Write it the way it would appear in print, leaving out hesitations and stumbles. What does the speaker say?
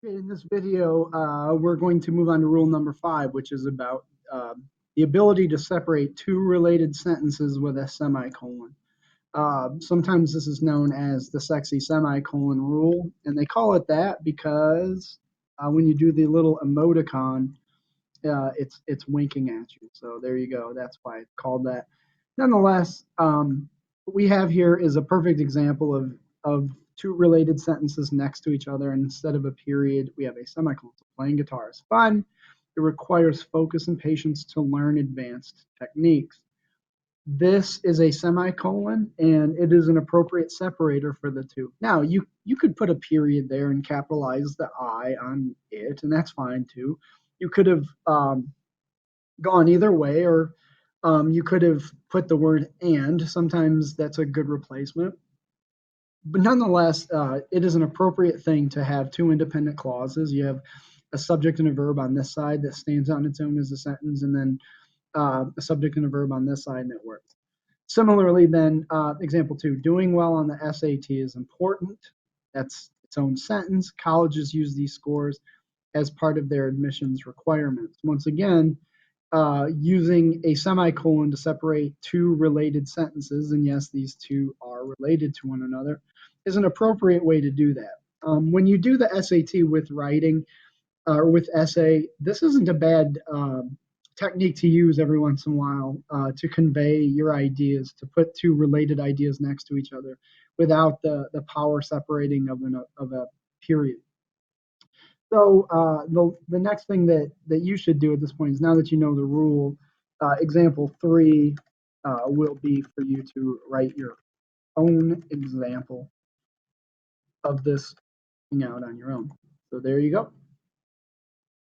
Okay, in this video, we're going to move on to rule number 5, which is about the ability to separate two related sentences with a semicolon. Sometimes this is known as the sexy semicolon rule, and they call it that because when you do the little emoticon, it's winking at you. So there you go. That's why it's called that. Nonetheless, what we have here is a perfect example of two related sentences next to each other, and instead of a period, we have a semicolon. So playing guitar is fun. It requires focus and patience to learn advanced techniques. This is a semicolon, and it is an appropriate separator for the two. Now, you could put a period there and capitalize the I on it, and that's fine too. You could have gone either way, or you could have put the word and. Sometimes that's a good replacement. But nonetheless, it is an appropriate thing to have two independent clauses. You have a subject and a verb on this side that stands on its own as a sentence, and then a subject and a verb on this side, and it works. Similarly, then, example 2, doing well on the SAT is important. That's its own sentence. Colleges use these scores as part of their admissions requirements. Once again, using a semicolon to separate two related sentences, and yes, these two are related to one another, is an appropriate way to do that. When you do the SAT with writing or with essay, this isn't a bad technique to use every once in a while to convey your ideas, to put two related ideas next to each other without the power separating of a period. So the next thing that you should do at this point is, now that you know the rule, example 3 will be for you to write your own example of this out on your own. So there you go.